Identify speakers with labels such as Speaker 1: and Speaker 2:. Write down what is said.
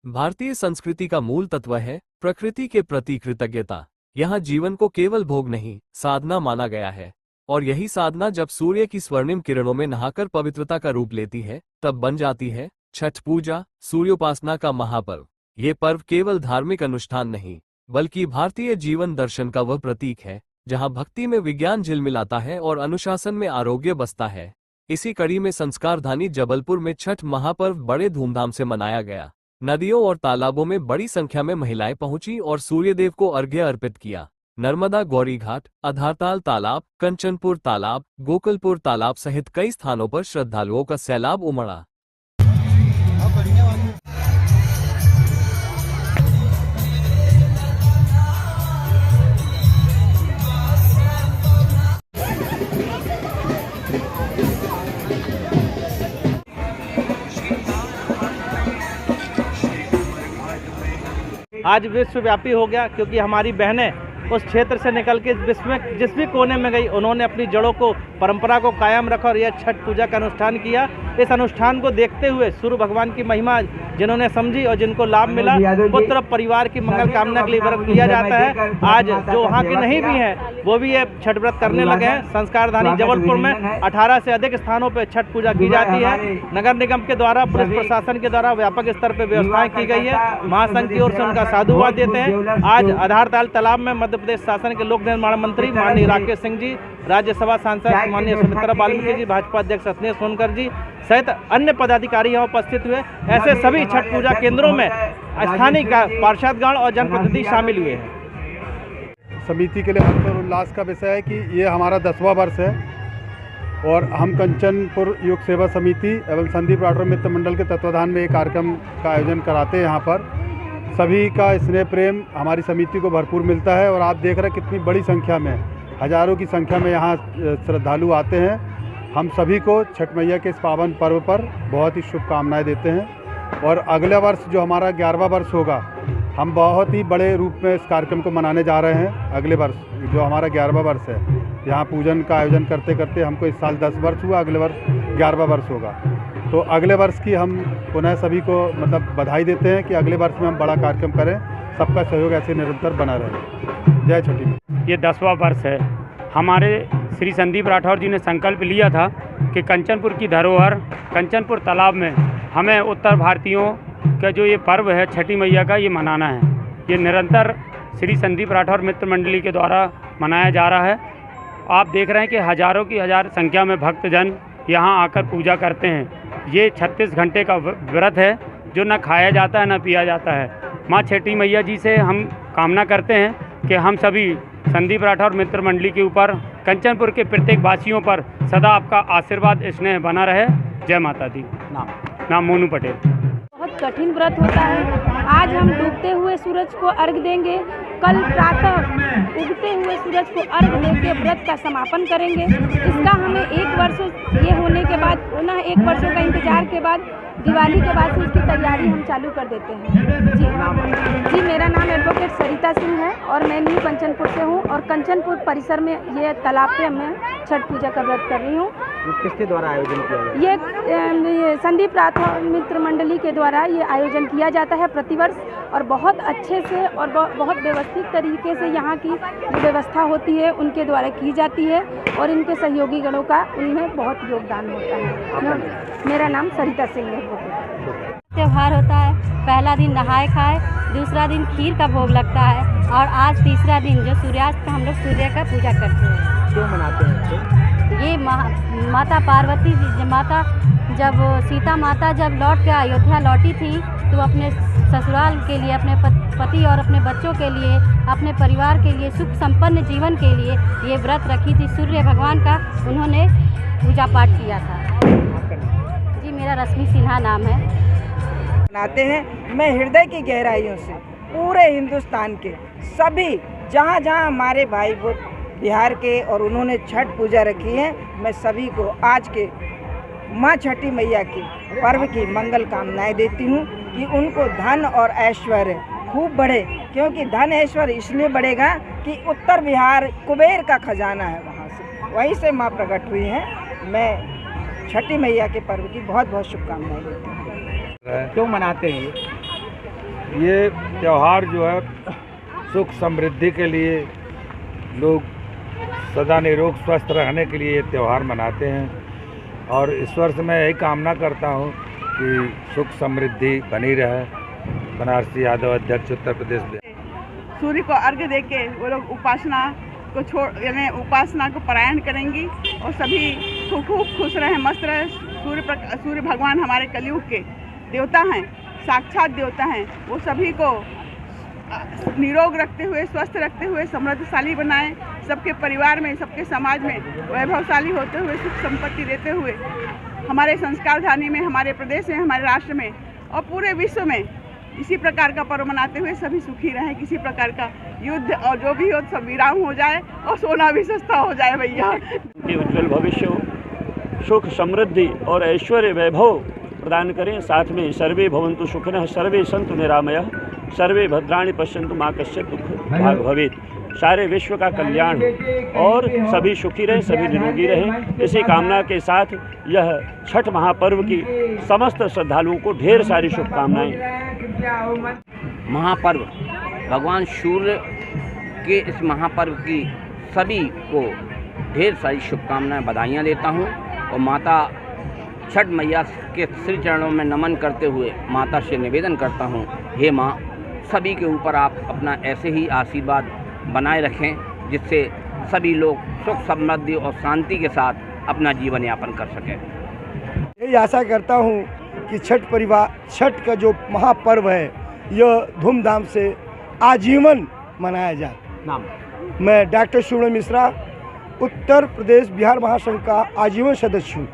Speaker 1: भारतीय संस्कृति का मूल तत्व है प्रकृति के प्रति कृतज्ञता। यहाँ जीवन को केवल भोग नहीं, साधना माना गया है। और यही साधना जब सूर्य की स्वर्णिम किरणों में नहाकर पवित्रता का रूप लेती है, तब बन जाती है छठ पूजा, सूर्योपासना का महापर्व। ये पर्व केवल धार्मिक अनुष्ठान नहीं, बल्कि भारतीय जीवन दर्शन का वह प्रतीक है जहाँ भक्ति में विज्ञान झिलमिलाता है और अनुशासन में आरोग्य बसता है। इसी कड़ी में संस्कारधानी जबलपुर में छठ महापर्व बड़े धूमधाम से मनाया गया। नदियों और तालाबों में बड़ी संख्या में महिलाएं पहुंची और सूर्यदेव को अर्घ्य अर्पित किया। नर्मदा गौरी घाट, आधारताल तालाब, कंचनपुर तालाब, गोकुलपुर तालाब सहित कई स्थानों पर श्रद्धालुओं का सैलाब उमड़ा।
Speaker 2: आज विश्वव्यापी हो गया, क्योंकि हमारी बहनें उस क्षेत्र से निकल के विश्व में जिस भी कोने में गई, उन्होंने अपनी जड़ों को, परंपरा को कायम रखा और यह छठ पूजा का अनुष्ठान किया। इस अनुष्ठान को देखते हुए सूर्य भगवान की महिमा जिन्होंने समझी और जिनको लाभ मिला, पुत्र परिवार की मंगल कामना के लिए व्रत किया जाता है। आज जो वहाँ के नहीं भी हैं वो भी ये छठ व्रत करने लगे हैं। संस्कारधानी जबलपुर में 18 से अधिक स्थानों पर छठ पूजा की जाती है। नगर निगम के द्वारा, पुलिस प्रशासन के द्वारा व्यापक स्तर पर व्यवस्थाएं की गई है। महासंघ की ओर से उनका साधुवाद देते हैं। आज आधारताल तालाब में मध्य प्रदेश शासन के लोक निर्माण मंत्री माननीय राकेश सिंह जी, राज्यसभा सांसद माननीय सुमित्रा बाल्मीकि जी, भाजपा अध्यक्ष सतनेश सोनकर जी सहित अन्य पदाधिकारी यहाँ उपस्थित हुए। ऐसे सभी छठ पूजा केंद्रों में स्थानीय पार्षदगण और जनप्रतिनिधि शामिल हुए हैं।
Speaker 3: समिति के लिए हर्ष और उल्लास का विषय है कि ये हमारा 10वां वर्ष है और हम कंचनपुर युग सेवा समिति एवं संदीप राठौर मित्र मंडल के तत्वाधान में एक कार्यक्रम का आयोजन कराते हैं। यहाँ पर सभी का स्नेह प्रेम हमारी समिति को भरपूर मिलता है और आप देख रहे हैं कितनी बड़ी संख्या में, हजारों की संख्या में यहाँ श्रद्धालु आते हैं। हम सभी को छठ मैया के इस पावन पर्व पर बहुत ही शुभकामनाएं देते हैं और अगले वर्ष जो हमारा 11वां वर्ष होगा, हम बहुत ही बड़े रूप में इस कार्यक्रम को मनाने जा रहे हैं। अगले वर्ष जो हमारा 11वां वर्ष है, यहाँ पूजन का आयोजन करते करते हमको इस साल 10 वर्ष हुआ, अगले वर्ष 11वां वर्ष होगा। तो अगले वर्ष की हम पुनः सभी को बधाई देते हैं कि अगले वर्ष में हम बड़ा कार्यक्रम करें। सबका सहयोग ऐसे निरंतर बना रहे। जय छठी।
Speaker 4: ये 10वां वर्ष है। हमारे श्री संदीप राठौर जी ने संकल्प लिया था कि कंचनपुर की धरोहर कंचनपुर तालाब में हमें उत्तर भारतीयों का जो ये पर्व है छठी मैया का, ये मनाना है। ये निरंतर श्री संदीप राठौर मित्र मंडली के द्वारा मनाया जा रहा है। आप देख रहे हैं कि हजारों की हजार संख्या में भक्तजन यहाँ आकर पूजा करते हैं। ये 36 घंटे का व्रत है जो न खाया जाता है न पिया जाता है। माँ छठी मैया जी से हम कामना करते हैं कि हम सभी संदीप राठौर मित्र मंडली के ऊपर, कंचनपुर के प्रत्येक वासियों पर सदा आपका आशीर्वाद स्नेह बना रहे। जय माता दी। नाम मोनू पटेल।
Speaker 5: बहुत कठिन व्रत होता है। आज हम डूबते हुए सूरज को अर्घ देंगे, कल प्रातः उगते हुए सूरज को अर्घ देकर व्रत का समापन करेंगे। इसका हमें 1 वर्ष ये होने के बाद, पुनः 1 वर्षों का इंतजार के बाद, दिवाली के बाद से इसकी तैयारी हम चालू कर देते हैं। जी मेरा नाम एडवोकेट सरिता सिंह है और मैं न्यू कंचनपुर से हूँ और कंचनपुर परिसर में ये तालाब पे मैं छठ पूजा का व्रत कर रही हूँ।
Speaker 2: किसके द्वारा आयोजन किया जाता है?
Speaker 5: ये संदीप राठौर मित्र मंडली के द्वारा ये आयोजन किया जाता है प्रतिवर्ष और बहुत अच्छे से और बहुत व्यवस्थित तरीके से यहाँ की जो व्यवस्था होती है उनके द्वारा की जाती है और इनके सहयोगी गणों का उनमें बहुत योगदान होता है। मेरा नाम सरिता सिंह है।
Speaker 6: त्योहार होता है, पहला दिन नहाए खाए, दूसरा दिन खीर का भोग लगता है और आज तीसरा दिन जो सूर्यास्त का हम लोग सूर्य का पूजा करते हैं।
Speaker 2: क्यों मनाते हैं?
Speaker 6: ये माता पार्वती जब सीता माता जब लौट के अयोध्या लौटी थी तो अपने ससुराल के लिए, अपने पति और अपने बच्चों के लिए, अपने परिवार के लिए, सुख संपन्न जीवन के लिए ये व्रत रखी थी। सूर्य भगवान का उन्होंने पूजा पाठ किया था। जी मेरा रश्मि सिन्हा नाम है।
Speaker 7: मनाते हैं। मैं हृदय की गहराइयों से पूरे हिंदुस्तान के सभी जहाँ जहाँ हमारे भाई बिहार के और उन्होंने छठ पूजा रखी है, मैं सभी को आज के माँ छठी मैया की पर्व की मंगल कामनाएं देती हूँ कि उनको धन और ऐश्वर्य खूब बढ़े, क्योंकि धन ऐश्वर्य इसलिए बढ़ेगा कि उत्तर बिहार कुबेर का खजाना है, वहाँ से वहीं से माँ प्रकट हुई हैं। मैं छठी मैया के पर्व की बहुत बहुत शुभकामनाएं देती हूँ।
Speaker 2: क्यों मनाते हैं?
Speaker 8: ये त्यौहार जो है सुख समृद्धि के लिए, लोग सदा निरोग स्वस्थ रहने के लिए ये त्यौहार मनाते हैं। और ईश्वर से मैं यही कामना करता हूँ कि सुख समृद्धि बनी रहे। बनारसी यादव, अध्यक्ष उत्तर प्रदेश।
Speaker 9: सूर्य को अर्घ्य देके वो लोग उपासना को यानी उपासना को पारायण करेंगी और सभी खूब खुश रहें, मस्त रहें। सूर्य भगवान हमारे कलयुग के देवता हैं, साक्षात देवता हैं। वो सभी को निरोग रखते हुए, स्वस्थ रखते हुए, समृद्धशाली बनाएं। सबके परिवार में, सबके समाज में वैभवशाली होते हुए, सुख संपत्ति देते हुए हमारे संस्कारधानी में, हमारे प्रदेश में, हमारे राष्ट्र में और पूरे विश्व में इसी प्रकार का पर्व मनाते हुए सभी सुखी रहें। किसी प्रकार का युद्ध और जो भी हो सब विराम हो जाए और सोना भी सस्ता हो जाए भैया।
Speaker 10: उज्जवल भविष्य हो, सुख समृद्धि और ऐश्वर्य वैभव प्रदान करें। साथ में सर्वे भवन्तु सुखिनः, सर्वे सन्तु निरामयः, सर्वे भद्राणि पश्यन्तु मा कश्चित् दुःख भाग् भवेत्। सारे विश्व का कल्याण हो और सभी सुखी रहें, सभी निरोगी रहें। इसी कामना के साथ यह छठ महापर्व की समस्त श्रद्धालुओं को ढेर सारी शुभकामनाएं।
Speaker 11: महापर्व भगवान सूर्य के इस महापर्व की सभी को ढेर सारी शुभकामनाएं, बधाइयाँ देता हूँ। और माता छठ मैया के श्री चरणों में नमन करते हुए माता से निवेदन करता हूँ, हे माँ, सभी के ऊपर आप अपना ऐसे ही आशीर्वाद बनाए रखें जिससे सभी लोग सुख समृद्धि और शांति के साथ अपना जीवन यापन कर सकें।
Speaker 12: यही आशा करता हूँ कि छठ का जो महापर्व है यह धूमधाम से आजीवन मनाया जाए।
Speaker 2: नाम
Speaker 12: मैं डॉक्टर सुब्रमण्य मिश्रा, उत्तर प्रदेश बिहार महासंघ का आजीवन सदस्य हूँ।